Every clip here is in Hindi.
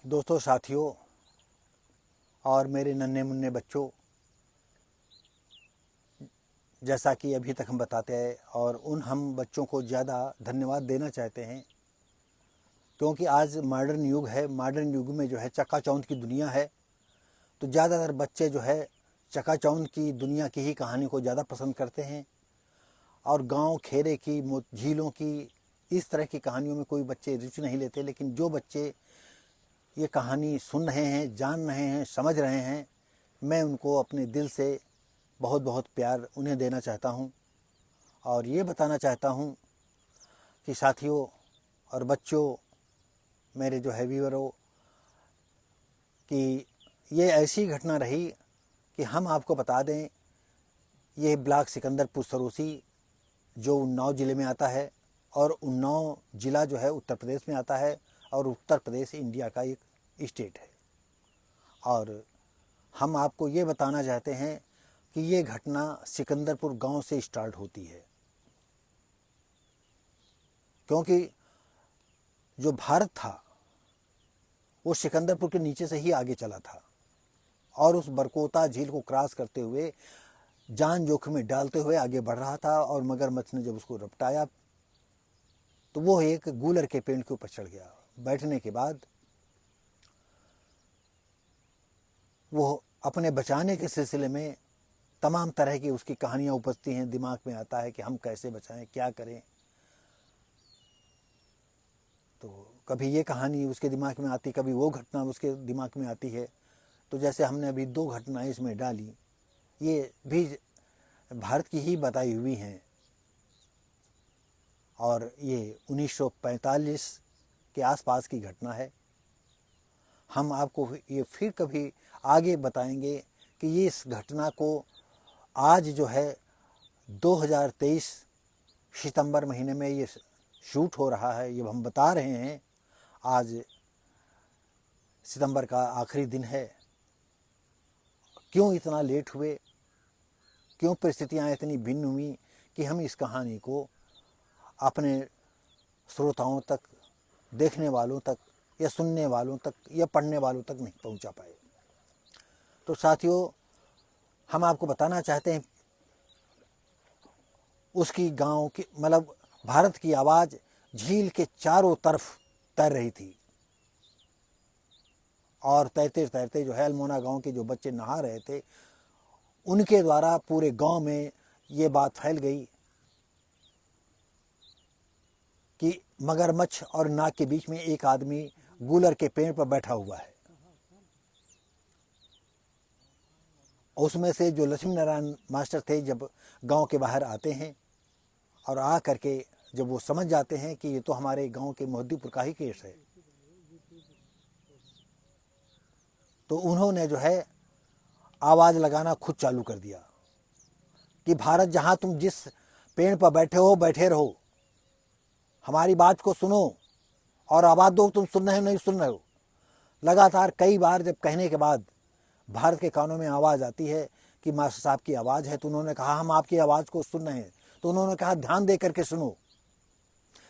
दोस्तों, साथियों और मेरे नन्हे मुन्ने बच्चों, जैसा कि अभी तक हम बताते हैं और हम बच्चों को ज़्यादा धन्यवाद देना चाहते हैं, क्योंकि आज मॉडर्न युग है। मॉडर्न युग में जो है चकाचौंध की दुनिया है, तो ज़्यादातर बच्चे जो है चकाचौंध की दुनिया की ही कहानी को ज़्यादा पसंद करते हैं और गांव खेरे की, झीलों की, इस तरह की कहानियों में कोई बच्चे रुचि नहीं लेते। लेकिन जो बच्चे ये कहानी सुन रहे हैं, जान रहे हैं, समझ रहे हैं, मैं उनको अपने दिल से बहुत बहुत प्यार उन्हें देना चाहता हूँ और ये बताना चाहता हूँ कि साथियों और बच्चों, मेरे जो है व्यूअरों, कि ये ऐसी घटना रही कि हम आपको बता दें, ये ब्लॉक सिकंदरपुर सरोसी जो उन्नाव ज़िले में आता है और उन्नाव ज़िला जो है उत्तर प्रदेश में आता है और उत्तर प्रदेश इंडिया का एक स्टेट है। और हम आपको ये बताना चाहते हैं कि ये घटना सिकंदरपुर गांव से स्टार्ट होती है, क्योंकि जो भारत था वो सिकंदरपुर के नीचे से ही आगे चला था और उस बरकोता झील को क्रॉस करते हुए, जान जोखिम में डालते हुए आगे बढ़ रहा था। और मगरमच्छ ने जब उसको रपटाया तो वो एक गूलर के पेड़ के ऊपर चढ़ गया। बैठने के बाद वो अपने बचाने के सिलसिले में तमाम तरह की उसकी कहानियाँ उपजती हैं, दिमाग में आता है कि हम कैसे बचाएं, क्या करें। तो कभी ये कहानी उसके दिमाग में आती, कभी वो घटना उसके दिमाग में आती है। तो जैसे हमने अभी 2 घटनाएं इसमें डाली, ये भी भारत की ही बताई हुई हैं और ये 1945 के आसपास की घटना है। हम आपको ये फिर कभी आगे बताएंगे कि ये इस घटना को आज जो है 2023 सितंबर महीने में ये शूट हो रहा है, ये हम बता रहे हैं। आज सितंबर का आखिरी दिन है। क्यों इतना लेट हुए, क्यों परिस्थितियां इतनी भिन्न हुई कि हम इस कहानी को अपने श्रोताओं तक, देखने वालों तक या सुनने वालों तक या पढ़ने वालों तक नहीं पहुंचा पाए। तो साथियों, हम आपको बताना चाहते हैं उसकी गांव की, मतलब भारत की आवाज़ झील के चारों तरफ तैर रही थी और तैरते तैरते जो है अल्मोड़ा गांव के जो बच्चे नहा रहे थे, उनके द्वारा पूरे गांव में ये बात फैल गई कि मगरमच्छ और नाग के बीच में एक आदमी गूलर के पेड़ पर बैठा हुआ है। उसमें से जो लक्ष्मी नारायण मास्टर थे, जब गांव के बाहर आते हैं और आ करके जब वो समझ जाते हैं कि ये तो हमारे गांव के मोहद्दीपुर का ही केस है, तो उन्होंने जो है आवाज़ लगाना खुद चालू कर दिया कि भारत, जहां तुम जिस पेड़ पर बैठे हो बैठे रहो, हमारी बात को सुनो और आवाज़ दो, तुम सुन रहे हो नहीं सुन रहे हो। लगातार कई बार जब कहने के बाद भारत के कानों में आवाज़ आती है कि मास्टर साहब की आवाज़ है, तो उन्होंने कहा हम आपकी आवाज़ को सुन रहे हैं। तो उन्होंने कहा ध्यान दे करके सुनो।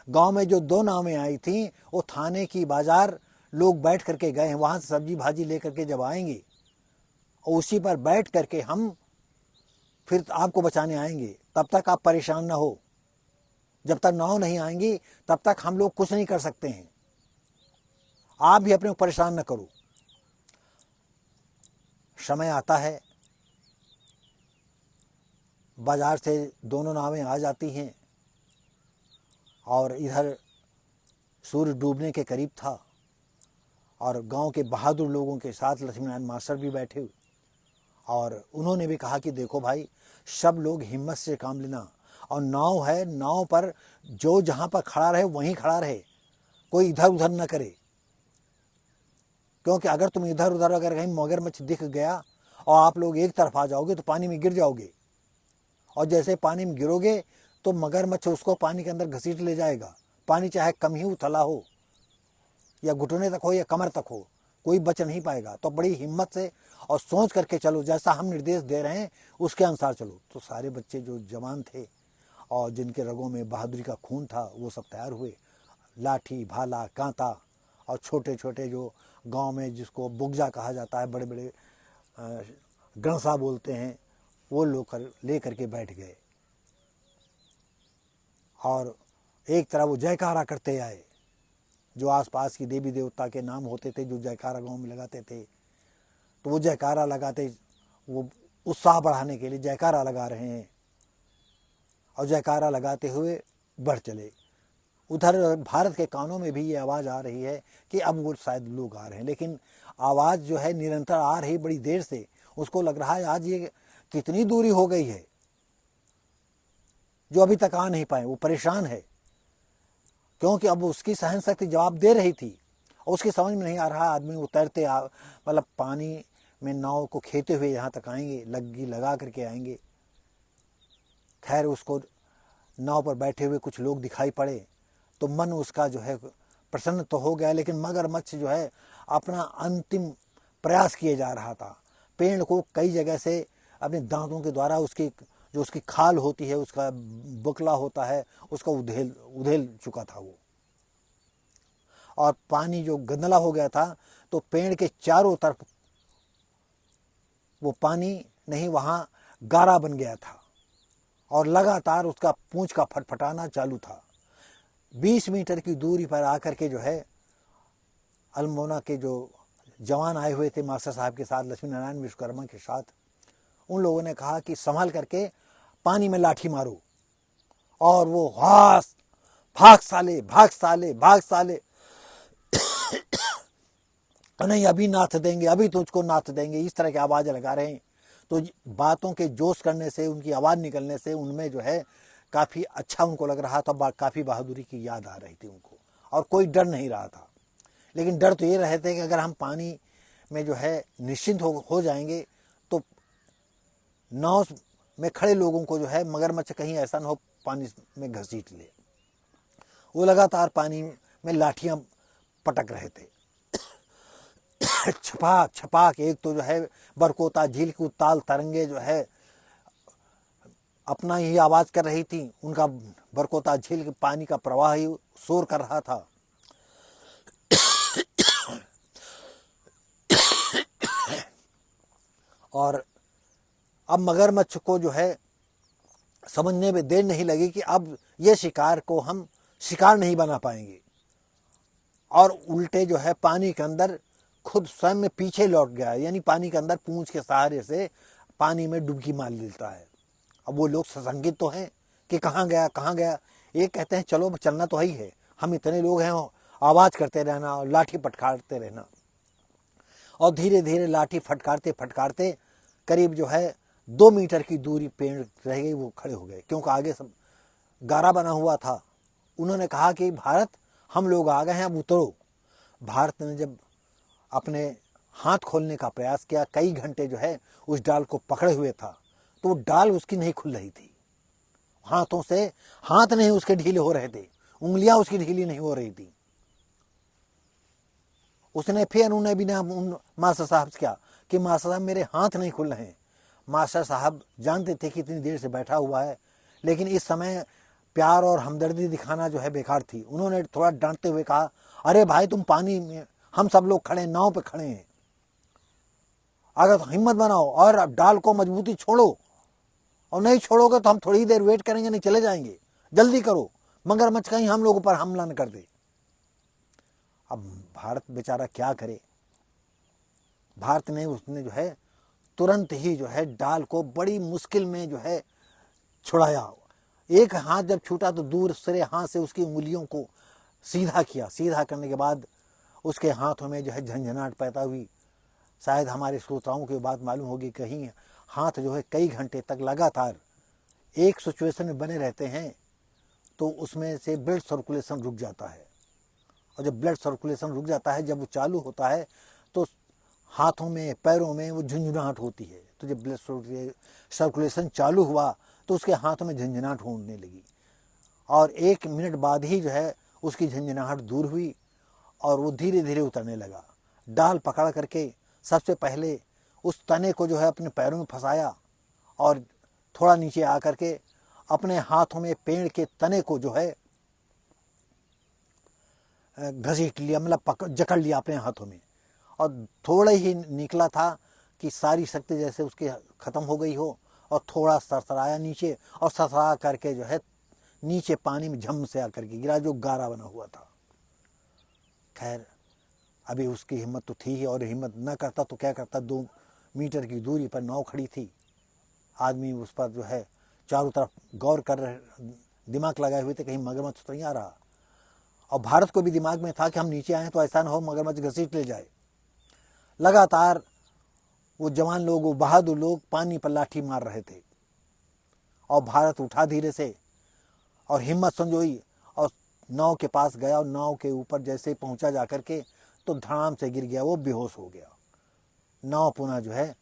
गांव में जो 2 नावें आई थी, वो थाने की बाजार लोग बैठ करके गए हैं, वहाँ से सब्जी भाजी लेकर के जब आएंगे और उसी पर बैठ करके हम फिर आपको बचाने आएंगे। तब तक आप परेशान ना हो, जब तक नाव नहीं आएंगी तब तक हम लोग कुछ नहीं कर सकते हैं, आप भी अपने को परेशान न करो। समय आता है, बाजार से दोनों नावें आ जाती हैं और इधर सूर्य डूबने के करीब था और गांव के बहादुर लोगों के साथ लक्ष्मीनारायण मास्टर भी बैठे हुए और उन्होंने भी कहा कि देखो भाई, सब लोग हिम्मत से काम लेना और नाव है, नाव पर जो जहाँ पर खड़ा रहे वहीं खड़ा रहे, कोई इधर उधर न करे, क्योंकि अगर तुम इधर उधर अगर कहीं मगरमच्छ दिख गया और आप लोग एक तरफ आ जाओगे तो पानी में गिर जाओगे और जैसे पानी में गिरोगे तो मगरमच्छ उसको पानी के अंदर घसीट ले जाएगा। पानी चाहे कम ही उथला हो या घुटने तक हो या कमर तक हो, कोई बच नहीं पाएगा। तो बड़ी हिम्मत से और सोच करके चलो, जैसा हम निर्देश दे रहे हैं उसके अनुसार चलो। तो सारे बच्चे जो जवान थे और जिनके रगों में बहादुरी का खून था, वो सब तैयार हुए, लाठी भाला कांता और छोटे छोटे जो गांव में जिसको बुगजा कहा जाता है, बड़े बड़े गणसा बोलते हैं, वो लोग ले करके बैठ गए और एक तरह वो जयकारा करते आए। जो आसपास की देवी देवता के नाम होते थे जो जयकारा गांव में लगाते थे, तो वो जयकारा लगाते, वो उत्साह बढ़ाने के लिए जयकारा लगा रहे हैं और जयकारा लगाते हुए बढ़ चले। उधर भारत के कानों में भी ये आवाज़ आ रही है कि अब वो शायद लोग आ रहे हैं, लेकिन आवाज़ जो है निरंतर आ रही बड़ी देर से। उसको लग रहा है आज ये कितनी दूरी हो गई है जो अभी तक आ नहीं पाए। वो परेशान है क्योंकि अब उसकी सहन शक्ति जवाब दे रही थी और उसकी समझ में नहीं आ रहा आदमी उतरते मतलब पानी में नाव को खेते हुए यहाँ तक आएंगे, लग्गी लगा करके आएंगे। खैर उसको नाव पर बैठे हुए कुछ लोग दिखाई पड़े तो मन उसका जो है प्रसन्न तो हो गया, लेकिन मगरमच्छ जो है अपना अंतिम प्रयास किए जा रहा था। पेड़ को कई जगह से अपने दांतों के द्वारा उसकी खाल होती है, उसका बुकला होता है, उसका उधेल चुका था वो। और पानी जो गंदला हो गया था तो पेड़ के चारों तरफ वो पानी नहीं, वहाँ गारा बन गया था और लगातार उसका पूंछ का फटफटाना चालू था। 20 मीटर की दूरी पर आकर के जो है अल्मोड़ा के जो जवान आए हुए थे मास्टर साहब के साथ, लक्ष्मी नारायण विश्वकर्मा के साथ, उन लोगों ने कहा कि संभाल करके पानी में लाठी मारो। और वो हास भाग साले भाग साले भाग साले नहीं अभी नाथ देंगे, अभी तुझको नाथ देंगे, इस तरह की आवाज़ लगा रहे हैं। तो बातों के जोश करने से, उनकी आवाज़ निकलने से उनमें जो है काफ़ी अच्छा उनको लग रहा था, काफ़ी बहादुरी की याद आ रही थी उनको, और कोई डर नहीं रहा था। लेकिन डर तो ये रहे थे कि अगर हम पानी में जो है निश्चिंत हो जाएंगे तो नाव में खड़े लोगों को जो है मगरमच्छ कहीं ऐसा न हो पानी में घसीट ले। वो लगातार पानी में लाठियां पटक रहे थे छपाक छपाक। एक तो जो है बरकोता झील की उताल तरंगे जो है अपना ही आवाज़ कर रही थी, उनका बरकोता झील के पानी का प्रवाह ही शोर कर रहा था। और अब मगरमच्छ को जो है समझने में देर नहीं लगी कि अब ये शिकार को हम शिकार नहीं बना पाएंगे, और उल्टे जो है पानी के अंदर खुद स्वयं में पीछे लौट गया, यानी पानी के अंदर पूंछ के सहारे से पानी में डुबकी मार लेता है। अब वो लोग सशंकित तो हैं कि कहाँ गया कहाँ गया। एक कहते हैं चलो चलना तो ही है, हम इतने लोग हैं, आवाज़ करते रहना और लाठी फटकारते रहना। और धीरे धीरे लाठी फटकारते फटकारते करीब जो है 2 मीटर की दूरी पेड़ रह गई, वो खड़े हो गए क्योंकि आगे सब गारा बना हुआ था। उन्होंने कहा कि भारत हम लोग आ गए हैं, अब उतरो। भारत ने जब अपने हाथ खोलने का प्रयास किया, कई घंटे जो है उस डाल को पकड़े हुए था, तो डाल उसकी नहीं खुल रही थी। हाथों से हाथ नहीं उसके ढीले हो रहे थे, उंगलियां उसकी ढीली नहीं हो रही थी। उसने फिर उन्हें भी ना मास्टर साहब से क्या कि मास्टर साहब मेरे हाथ नहीं खुल रहे हैं। मास्टर साहब जानते थे कि इतनी देर से बैठा हुआ है, लेकिन इस समय प्यार और हमदर्दी दिखाना जो है बेकार थी। उन्होंने थोड़ा डांटते हुए कहा, अरे भाई तुम पानी में, हम सब लोग खड़े हैं, नाव पे खड़े हैं, अगर तो हिम्मत बनाओ और डाल को मजबूती छोड़ो, और नहीं छोड़ोगे तो हम थोड़ी देर वेट करेंगे, नहीं चले जाएंगे, जल्दी करो, मगरमच्छ कहीं हम लोगों पर हमला न कर दे। अब भारत बेचारा क्या करे। भारत ने उसने जो है तुरंत ही जो है डाल को बड़ी मुश्किल में जो है छुड़ाया। एक हाथ जब छूटा तो दूसरे हाथ से उसकी उंगलियों को सीधा किया। सीधा करने के बाद उसके हाथों में जो है झंझनाहट पैदा हुई। शायद हमारे श्रोताओं की बात मालूम होगी, कहीं हाथ जो है कई घंटे तक लगातार एक सिचुएशन में बने रहते हैं तो उसमें से ब्लड सर्कुलेशन रुक जाता है, और जब ब्लड सर्कुलेशन रुक जाता है, जब वो चालू होता है तो हाथों में पैरों में वो झंझनाहट होती है। तो जब ब्लड सर्कुलेशन चालू हुआ तो उसके हाथों में झंझनाहट होने लगी, और 1 मिनट बाद ही जो है उसकी झंझनाहट दूर हुई और वो धीरे धीरे उतरने लगा। डाल पकड़ करके सबसे पहले उस तने को जो है अपने पैरों में फंसाया, और थोड़ा नीचे आकर के अपने हाथों में पेड़ के तने को जो है घसीट लिया, मतलब जकड़ लिया अपने हाथों में, और थोड़ा ही निकला था कि सारी शक्ति जैसे उसकी ख़त्म हो गई हो, और थोड़ा सरसराया नीचे, और सरसरा करके जो है नीचे पानी में झम से आकर के गिरा, जो गारा बना हुआ था। खैर अभी उसकी हिम्मत तो थी ही, और हिम्मत न करता तो क्या करता, 2 मीटर की दूरी पर नाव खड़ी थी, आदमी उस पर जो है चारों तरफ गौर कर रहे, दिमाग लगाए हुए थे कहीं मगरमच्छ तो नहीं आ रहा। और भारत को भी दिमाग में था कि हम नीचे आए तो ऐसा ना हो मगरमच्छ घसीट ले जाए। लगातार वो जवान लोग, वो बहादुर लोग पानी पर लाठी मार रहे थे, और भारत उठा धीरे से और हिम्मत संजोई और नाव के पास गया, और नाव के ऊपर जैसे पहुंचा जाकर के तो धड़ाम से गिर गया, वो बेहोश हो गया। नाव पुनः जो है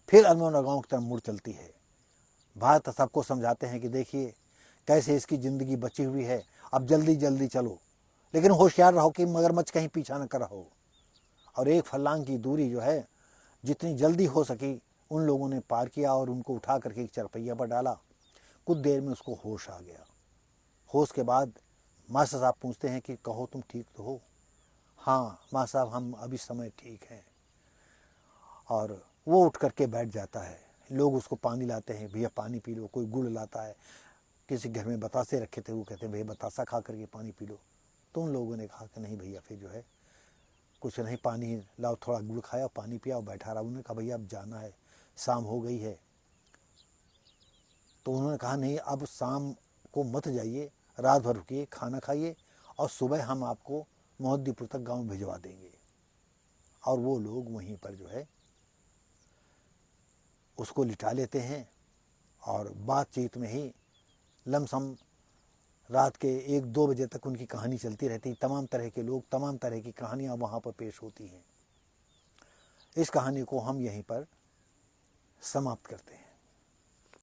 फिर अल्मोड़ा गांव की तरफ मुड़ चलती है। भारत सबको समझाते हैं कि देखिए कैसे इसकी ज़िंदगी बची हुई है, अब जल्दी जल्दी चलो, लेकिन होशियार रहो कि मगरमच्छ कहीं पीछा न कर हो। और 1 फर्लांग की दूरी जो है जितनी जल्दी हो सकी उन लोगों ने पार किया, और उनको उठा करके एक चरपहिया पर डाला। कुछ देर में उसको होश आ गया। होश के बाद मास्टर साहब पूछते हैं कि कहो तुम ठीक तो हो? हाँ मास्टर साहब हम अभी समय ठीक हैं। और वो उठ करके बैठ जाता है। लोग उसको पानी लाते हैं, भैया पानी पी लो, कोई गुड़ लाता है, किसी घर में बतासे रखे थे वो कहते हैं भैया बतासा खा करके पानी पी लो। तो उन लोगों ने कहा कि नहीं भैया, फिर जो है कुछ नहीं, पानी लाओ, थोड़ा गुड़ खाया, पानी पिया और बैठा रहा। उन्होंने कहा भैया अब जाना है, शाम हो गई है। तो उन्होंने कहा नहीं, अब शाम को मत जाइए, रात भर रुकिए, खाना खाइए, और सुबह हम आपको मोहद्दीपुर तक गांव भिजवा देंगे। और वो लोग वहीं पर जो है उसको लिटा लेते हैं, और बातचीत में ही लमसम रात के 1-2 बजे तक उनकी कहानी चलती रहती। तमाम तरह के लोग, तमाम तरह की कहानियाँ वहाँ पर पेश होती हैं। इस कहानी को हम यहीं पर समाप्त करते हैं।